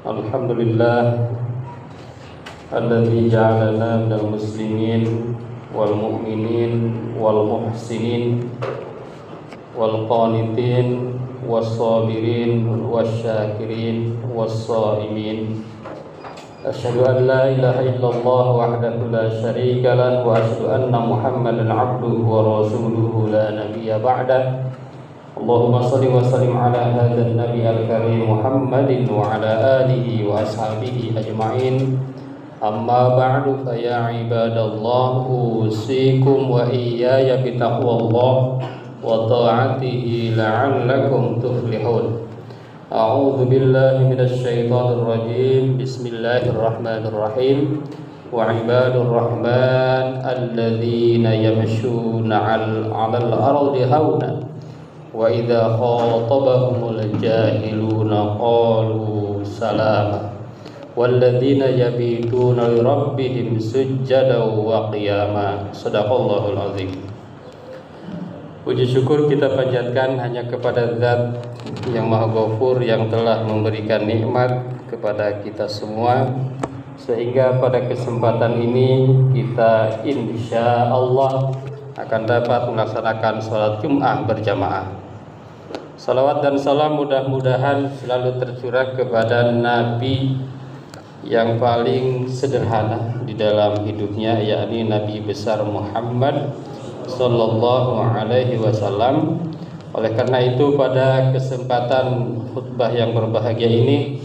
Alhamdulillah alladzi ja'alana minal muslimin wal mu'minin wal muhsinin wal qanitin was sabirin was syakirin was shaimin. Asyhadu an la ilaha illallah wahdahu la syarika lah wa asyhadu anna Muhammadan 'abduhu wa rasuluhu la nabiyya ba'dah. Allahumma shalli wa sallim ala hadzal nabi al-karim Muhammadin wa ala alihi wa ashabihi ajma'in. Amma ba'du fa ya ibadallah usikum wa iyaya bi taqwallah wa ta'atihi la'allakum tuflihun. A'udzu billahi minasy syaithanir rajim. Bismillahirrahmanirrahim. Wa ibadur rahman alladzina yamshuna 'alal ardi hauna wa idza khatabahumul jahiluna qalu salama walladzina yabituna li rabbihim sujjadan wa qiyama. Shadaqallahul azim. Puji syukur kita panjatkan hanya kepada Zat yang Maha Ghafur yang telah memberikan nikmat kepada kita semua, sehingga pada kesempatan ini kita insya Allah akan dapat melaksanakan sholat Jum'ah berjamaah. Salawat dan salam mudah-mudahan selalu tercurah kepada Nabi yang paling sederhana di dalam hidupnya, yakni Nabi besar Muhammad sallallahu alaihi wasallam. Oleh karena itu pada kesempatan khutbah yang berbahagia ini,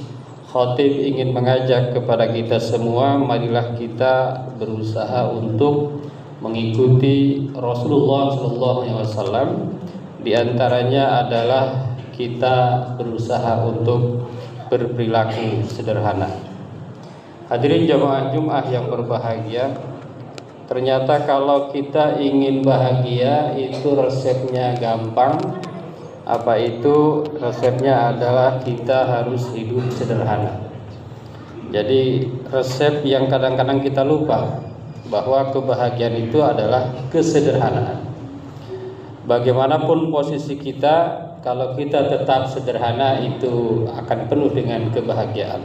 khatib ingin mengajak kepada kita semua, marilah kita berusaha untuk mengikuti Rasulullah sallallahu alaihi wasallam. Di antaranya adalah kita berusaha untuk berperilaku sederhana. Hadirin jamaah Jum'ah yang berbahagia, ternyata kalau kita ingin bahagia itu resepnya gampang. Apa itu? Resepnya adalah kita harus hidup sederhana. Jadi resep yang kadang-kadang kita lupa, bahwa kebahagiaan itu adalah kesederhanaan. Bagaimanapun posisi kita, kalau kita tetap sederhana itu akan penuh dengan kebahagiaan.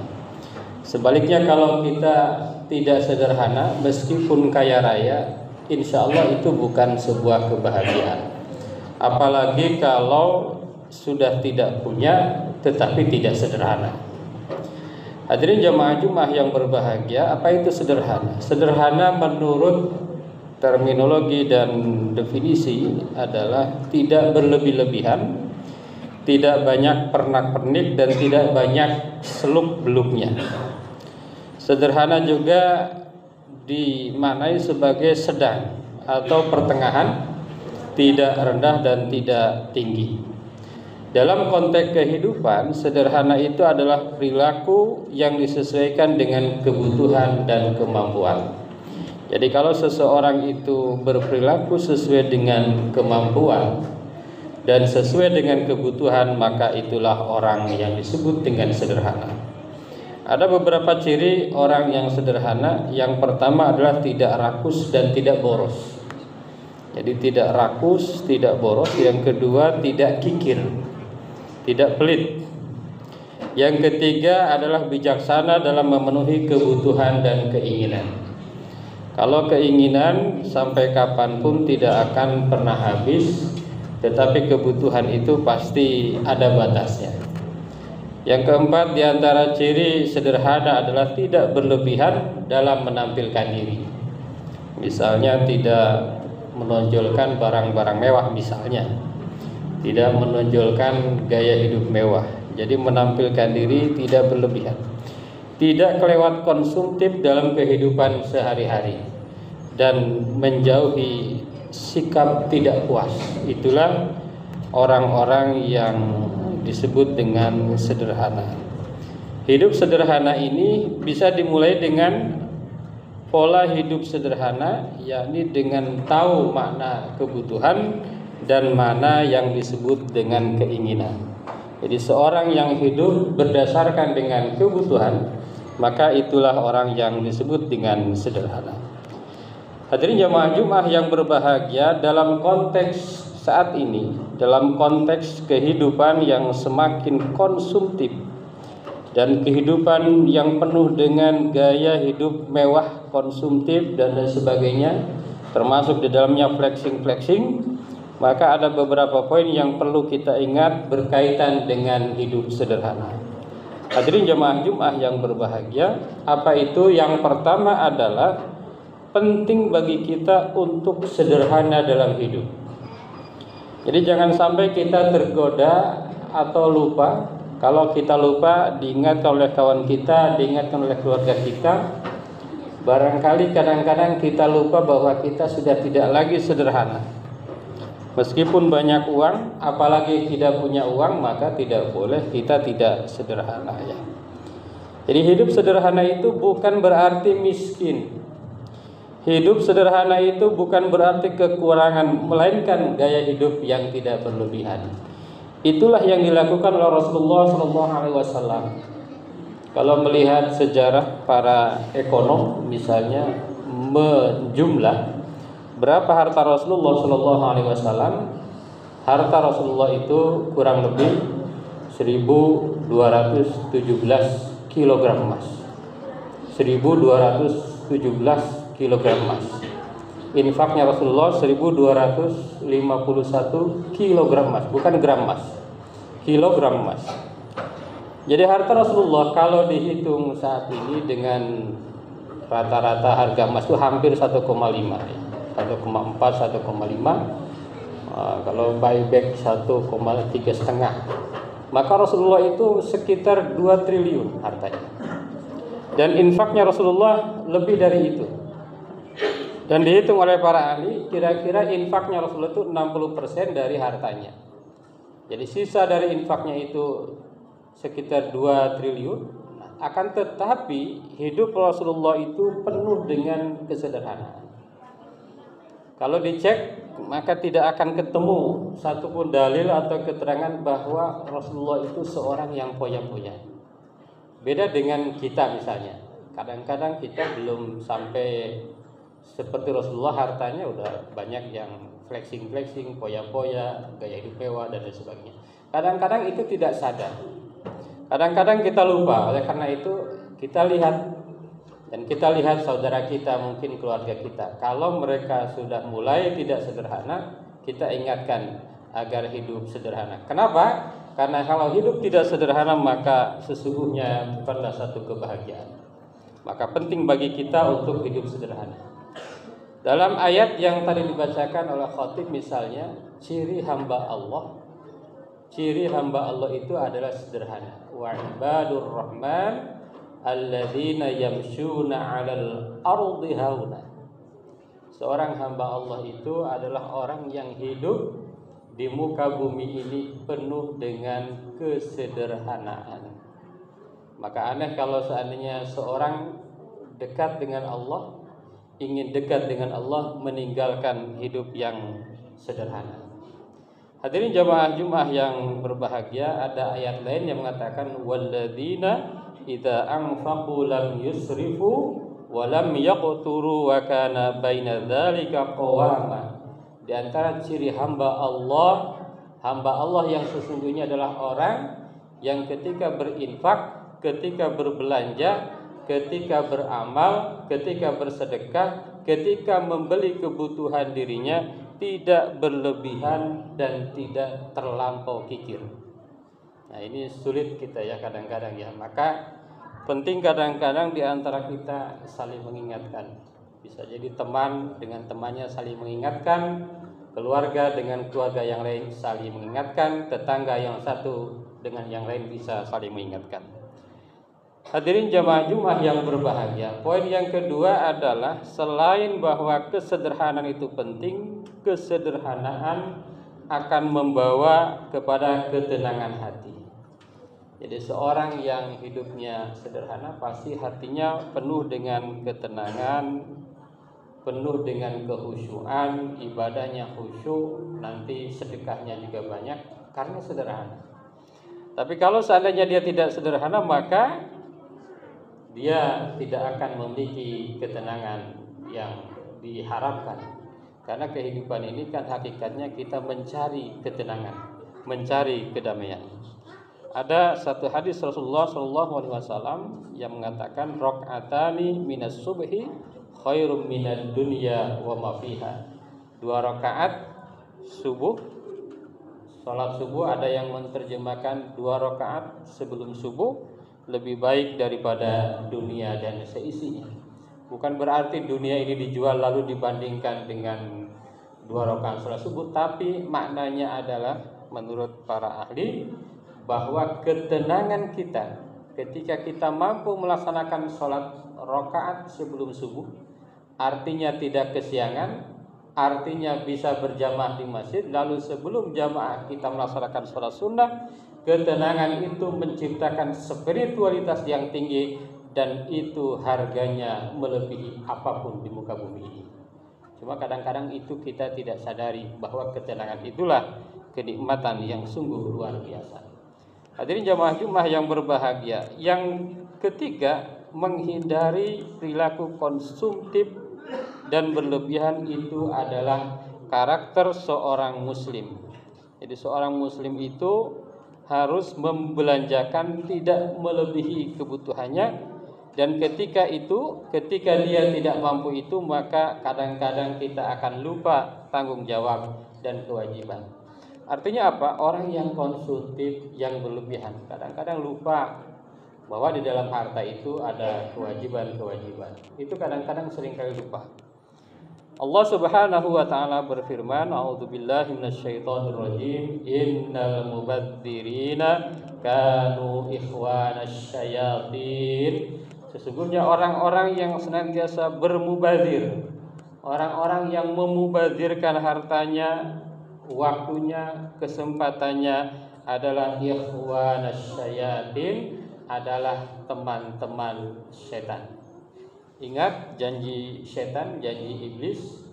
Sebaliknya kalau kita tidak sederhana, meskipun kaya raya, insya Allah itu bukan sebuah kebahagiaan. Apalagi kalau sudah tidak punya tetapi tidak sederhana. Hadirin jamaah Jum'ah yang berbahagia, apa itu sederhana? Sederhana menurut terminologi dan definisi adalah tidak berlebih-lebihan, tidak banyak pernak-pernik, dan tidak banyak seluk-beluknya. Sederhana juga dimaknai sebagai sedang atau pertengahan, tidak rendah dan tidak tinggi. Dalam konteks kehidupan, sederhana itu adalah perilaku yang disesuaikan dengan kebutuhan dan kemampuan. Jadi kalau seseorang itu berperilaku sesuai dengan kemampuan dan sesuai dengan kebutuhan, maka itulah orang yang disebut dengan sederhana. Ada beberapa ciri orang yang sederhana. Yang pertama adalah tidak rakus dan tidak boros. Jadi tidak rakus, tidak boros. Yang kedua tidak kikir, tidak pelit. Yang ketiga adalah bijaksana dalam memenuhi kebutuhan dan keinginan. Kalau keinginan sampai kapanpun tidak akan pernah habis, tetapi kebutuhan itu pasti ada batasnya. Yang keempat di antara ciri sederhana adalah tidak berlebihan dalam menampilkan diri. Misalnya tidak menonjolkan barang-barang mewah misalnya, tidak menonjolkan gaya hidup mewah. Jadi menampilkan diri tidak berlebihan, tidak kelewat konsumtif dalam kehidupan sehari-hari, dan menjauhi sikap tidak puas. Itulah orang-orang yang disebut dengan sederhana. Hidup sederhana ini bisa dimulai dengan pola hidup sederhana, yakni dengan tahu makna kebutuhan dan mana yang disebut dengan keinginan. Jadi seorang yang hidup berdasarkan dengan kebutuhan, maka itulah orang yang disebut dengan sederhana. Hadirin jamaah Jum'ah yang berbahagia, dalam konteks saat ini, dalam konteks kehidupan yang semakin konsumtif, dan kehidupan yang penuh dengan gaya hidup mewah, konsumtif dan lain sebagainya, termasuk di dalamnya flexing, maka ada beberapa poin yang perlu kita ingat berkaitan dengan hidup sederhana. Hadirin jemaah Jumat yang berbahagia, apa itu? Yang pertama adalah penting bagi kita untuk sederhana dalam hidup. Jadi jangan sampai kita tergoda atau lupa. Kalau kita lupa, diingatkan oleh kawan kita, diingatkan oleh keluarga kita. Barangkali kadang-kadang kita lupa bahwa kita sudah tidak lagi sederhana. Meskipun banyak uang, apalagi tidak punya uang, maka tidak boleh kita tidak sederhana ya. Jadi hidup sederhana itu bukan berarti miskin. Hidup sederhana itu bukan berarti kekurangan, melainkan gaya hidup yang tidak berlebihan. Itulah yang dilakukan oleh Rasulullah SAW. Kalau melihat sejarah para ekonom, misalnya menjumlah berapa harta Rasulullah SAW, harta Rasulullah itu kurang lebih 1.217 kg emas. 1.217 kg emas. Infaknya Rasulullah 1.251 kg emas, bukan gram emas, kilogram emas. Jadi harta Rasulullah kalau dihitung saat ini dengan rata-rata harga emas itu hampir 1,5 ya. 1,4, 1,5. Kalau buyback 1,3,5. Maka Rasulullah itu sekitar 2 triliun hartanya. Dan infaknya Rasulullah lebih dari itu. Dan dihitung oleh para ahli, kira-kira infaknya Rasulullah itu 60% dari hartanya. Jadi sisa dari infaknya itu sekitar 2 triliun. Akan tetapi hidup Rasulullah itu penuh dengan kesederhanaan. Kalau dicek, maka tidak akan ketemu satupun dalil atau keterangan bahwa Rasulullah itu seorang yang foya-foya. Beda dengan kita misalnya. Kadang-kadang kita belum sampai seperti Rasulullah, hartanya udah banyak yang flexing, foya-foya, gaya hidup mewah dan lain sebagainya. Kadang-kadang itu tidak sadar. Kadang-kadang kita lupa. Oleh karena itu kita lihat saudara kita, mungkin keluarga kita. Kalau mereka sudah mulai tidak sederhana, kita ingatkan agar hidup sederhana. Kenapa? Karena kalau hidup tidak sederhana maka sesungguhnya bukanlah satu kebahagiaan. Maka penting bagi kita untuk hidup sederhana. Dalam ayat yang tadi dibacakan oleh khatib misalnya, ciri hamba Allah itu adalah sederhana. Wa ibadur rahman alladzina yamshuna 'alal ardi hauna. Seorang hamba Allah itu adalah orang yang hidup di muka bumi ini penuh dengan kesederhanaan. Maka aneh kalau seandainya seorang dekat dengan Allah, ingin dekat dengan Allah, meninggalkan hidup yang sederhana. Hadirin jamaah Jumat yang berbahagia, ada ayat lain yang mengatakan walladzina idza anfaqu lam yusrifu wa lam yaqturu wa kana baina dzalika qawama. Di antara ciri hamba Allah yang sesungguhnya adalah orang yang ketika berinfak, ketika berbelanja, ketika beramal, ketika bersedekah, ketika membeli kebutuhan dirinya tidak berlebihan dan tidak terlampau kikir. Nah, ini sulit kita ya kadang-kadang ya. Maka penting kadang-kadang di antara kita saling mengingatkan. Bisa jadi teman dengan temannya saling mengingatkan, keluarga dengan keluarga yang lain saling mengingatkan, tetangga yang satu dengan yang lain bisa saling mengingatkan. Hadirin jamaah Jumat yang berbahagia, poin yang kedua adalah selain bahwa kesederhanaan itu penting, kesederhanaan akan membawa kepada ketenangan hati. Jadi seorang yang hidupnya sederhana pasti hatinya penuh dengan ketenangan, penuh dengan kehusyuan, ibadahnya khusyuk, nanti sedekahnya juga banyak karena sederhana. Tapi kalau seandainya dia tidak sederhana, maka dia tidak akan memiliki ketenangan yang diharapkan. Karena kehidupan ini kan hakikatnya kita mencari ketenangan, mencari kedamaian. Ada satu hadis Rasulullah Shallallahu Alaihi Wasallam yang mengatakan rakaatani minas subhi khairum minad dunya wa ma fiha. 2 rakaat subuh, salat subuh, ada yang menerjemahkan 2 rakaat sebelum subuh lebih baik daripada dunia dan seisinya. Bukan berarti dunia ini dijual lalu dibandingkan dengan 2 rakaat salat subuh, tapi maknanya adalah menurut para ahli bahwa ketenangan kita ketika kita mampu melaksanakan sholat rakaat sebelum subuh, artinya tidak kesiangan, artinya bisa berjamaah di masjid, lalu sebelum jamaah kita melaksanakan sholat sunnah, ketenangan itu menciptakan spiritualitas yang tinggi dan itu harganya melebihi apapun di muka bumi ini. Cuma kadang-kadang itu kita tidak sadari bahwa ketenangan itulah kenikmatan yang sungguh luar biasa. Hadirin jamaah Jumat yang berbahagia. Yang ketiga, menghindari perilaku konsumtif dan berlebihan itu adalah karakter seorang muslim. Jadi seorang muslim itu harus membelanjakan tidak melebihi kebutuhannya, dan ketika dia tidak mampu itu, maka kadang-kadang kita akan lupa tanggung jawab dan kewajiban. Artinya apa? Orang yang konsumtif, yang berlebihan, kadang-kadang lupa bahwa di dalam harta itu ada kewajiban-kewajiban. Itu kadang-kadang seringkali lupa. Allah Subhanahu wa taala berfirman, "A'udzubillahi minasyaitonirrajim. Innal mubadzirina kanu ikhwanasy syayatin." Sesungguhnya orang-orang yang senantiasa bermubazir, orang-orang yang memubazirkan hartanya, waktunya, kesempatannya adalah ikhwanasy syayatin, adalah teman-teman setan. Ingat janji setan, janji iblis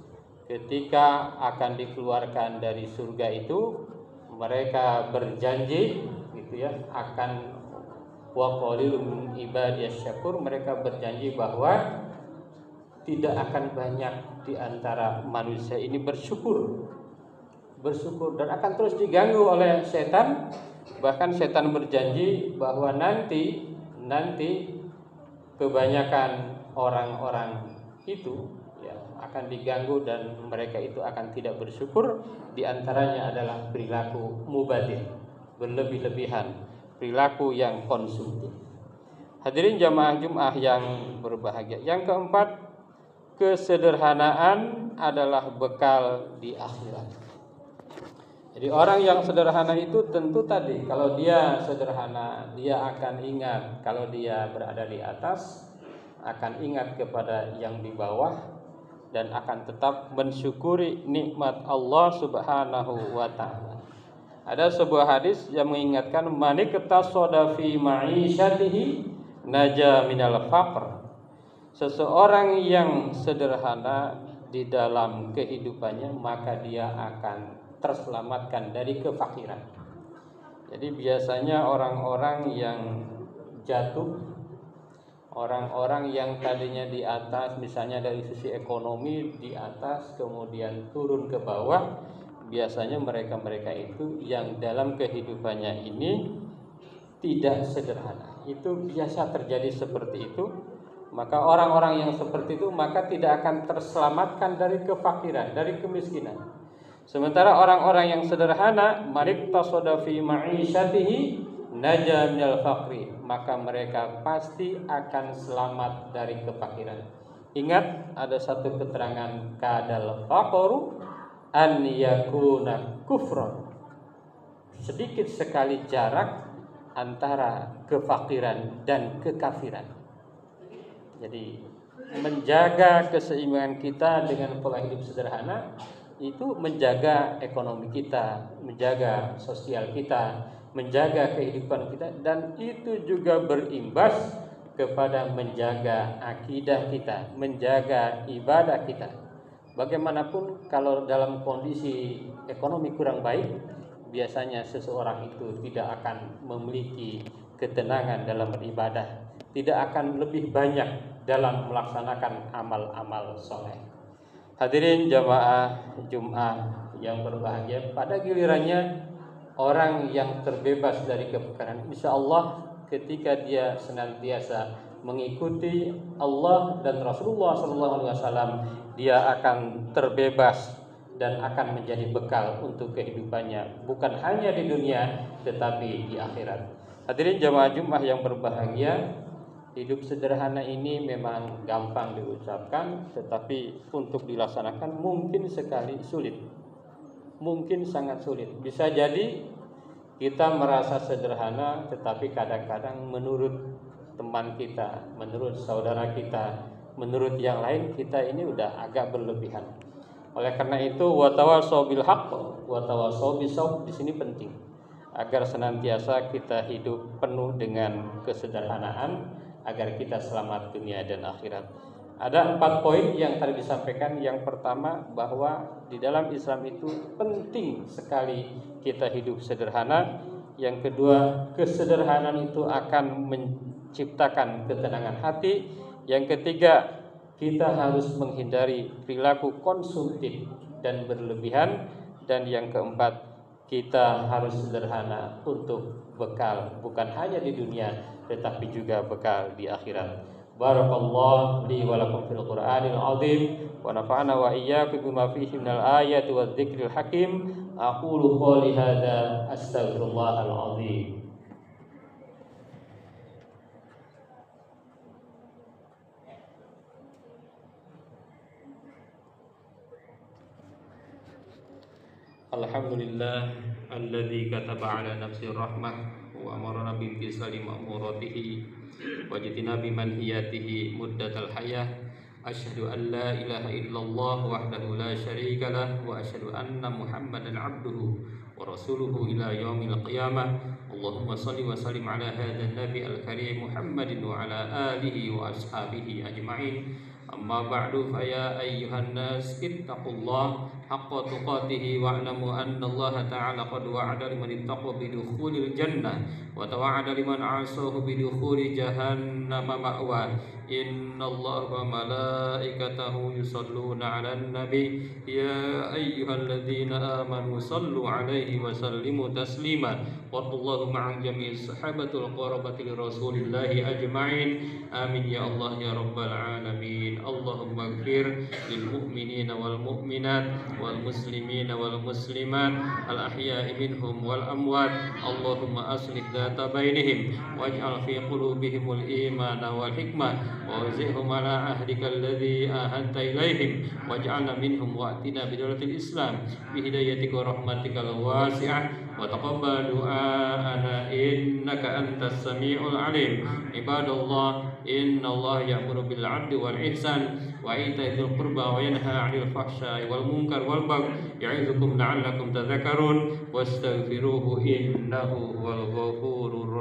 ketika akan dikeluarkan dari surga itu, mereka berjanji gitu ya, akan wa qalilun ibadiyas syakur, mereka berjanji bahwa tidak akan banyak di antara manusia ini bersyukur dan akan terus diganggu oleh setan. Bahkan setan berjanji bahwa nanti kebanyakan orang-orang itu ya akan diganggu dan mereka itu akan tidak bersyukur. Di antaranya adalah perilaku mubadzir, berlebih-lebihan, perilaku yang konsumtif. Hadirin jamaah Jumat yang berbahagia. Yang keempat, kesederhanaan adalah bekal di akhirat. Jadi orang yang sederhana itu tentu tadi, kalau dia sederhana, dia akan ingat kalau dia berada di atas, akan ingat kepada yang di bawah, dan akan tetap mensyukuri nikmat Allah Subhanahu wa taala. Ada sebuah hadis yang mengingatkan, maniktasada fi ma'isyatihi naja minal faqr. Seseorang yang sederhana di dalam kehidupannya, maka dia akan terselamatkan dari kefakiran. Jadi biasanya orang-orang yang jatuh, orang-orang yang tadinya di atas, misalnya dari sisi ekonomi di atas kemudian turun ke bawah, biasanya mereka-mereka itu yang dalam kehidupannya ini tidak sederhana. Itu biasa terjadi seperti itu. Maka orang-orang yang seperti itu maka tidak akan terselamatkan dari kefakiran, dari kemiskinan. Sementara orang-orang yang sederhana, maniktasada fi ma'isyatihi naja minal faqri, maka mereka pasti akan selamat dari kefakiran. Ingat, ada satu keterangan, kadal faqru an yakuna kufron. Sedikit sekali jarak antara kefakiran dan kekafiran. Jadi menjaga keseimbangan kita dengan pola hidup sederhana itu menjaga ekonomi kita, menjaga sosial kita, menjaga kehidupan kita, dan itu juga berimbas kepada menjaga akidah kita, menjaga ibadah kita. Bagaimanapun kalau dalam kondisi ekonomi kurang baik, biasanya seseorang itu tidak akan memiliki ketenangan dalam beribadah, tidak akan lebih banyak dalam melaksanakan amal-amal soleh. Hadirin jamaah Jumat yang berbahagia, pada gilirannya orang yang terbebas dari kemungkaran. Insya Allah ketika dia senantiasa mengikuti Allah dan Rasulullah SAW, dia akan terbebas dan akan menjadi bekal untuk kehidupannya, bukan hanya di dunia tetapi di akhirat. Hadirin jamaah Jumat yang berbahagia, hidup sederhana ini memang gampang diucapkan, tetapi untuk dilaksanakan mungkin sekali sulit, mungkin sangat sulit. Bisa jadi kita merasa sederhana, tetapi kadang-kadang menurut teman kita, menurut saudara kita, menurut yang lain kita ini udah agak berlebihan. Oleh karena itu, watawasau bil haqq watawasau bisawab di sini penting agar senantiasa kita hidup penuh dengan kesederhanaan agar kita selamat dunia dan akhirat. Ada 4 poin yang tadi disampaikan. Yang pertama, bahwa di dalam Islam itu penting sekali kita hidup sederhana. Yang kedua, kesederhanaan itu akan menciptakan ketenangan hati. Yang ketiga, kita harus menghindari perilaku konsumtif dan berlebihan. Dan yang keempat, kita harus sederhana untuk bekal, bukan hanya di dunia tetapi juga bekal di akhirat. Barakallahu li wa lakum fil Qur'anil azim wa nafa'ana wa iyyakum bima fihi minal ayati wadh-dhikril hakim. Aqulu qouli hadza astaghfirullahal azim. Alhamdulillah alladzi kataba ala nafsi rahmah wa amarna bi imtisali ma'muratihi wa jitina bi manhiyatihi muddatal hayah. Asyhadu an la ilaha illallah wahdahu la syarika lah wa asyhadu anna Muhammadan abduhu wa rasuluhu ila yaumil qiyamah. Allahumma shalli wa sallim ala hadzal nabi al-karim Muhammadin wa ala alihi wa ashabihi ajma'in. Amma ba'du, fa ya ayyuhan nas ittaqullah haqqa tuqatih wa a'lamu anna Allah ta'ala qad wa'ada liman ittaqa bidukhulil jannah wa tawa'ada liman 'asahu bidukhuli jahannam ma'wa. Innallaha wa malaikatahu yusholluna 'alan nabi ya ayyuhalladzina amanu shallu 'alaihi wa sallimu taslima. Wallahu ma'al jami'is sahabatul qarabati rasulillahi ajma'in. Amin ya Allah ya rabbal alamin. Allahumma ighfir lil mu'minina wal mu'minat wal muslimina wal muslimat al ahya'i minhum wal amwat. Allahumma aslih dhata bainihim waj'al fi qulubihimul imana wal hikmah wa wazihhum ala ahdika alladhi ahadta ilaihim waj'alna minhum wa'tina bidawlatil islam bihidayatika wa rahmatikal wasi'ah wa taqabbal du'ana innaka antas sami'ul alim. Ibadallah, innallaha ya'muru bil 'adli wal ihsan wa ita'i dzil qurba wa yanha 'anil fahsya'i wal munkar wal baghi ya'idzukum la'allakum tadhakkarun wastaghfiruhu innahu huwal ghafurur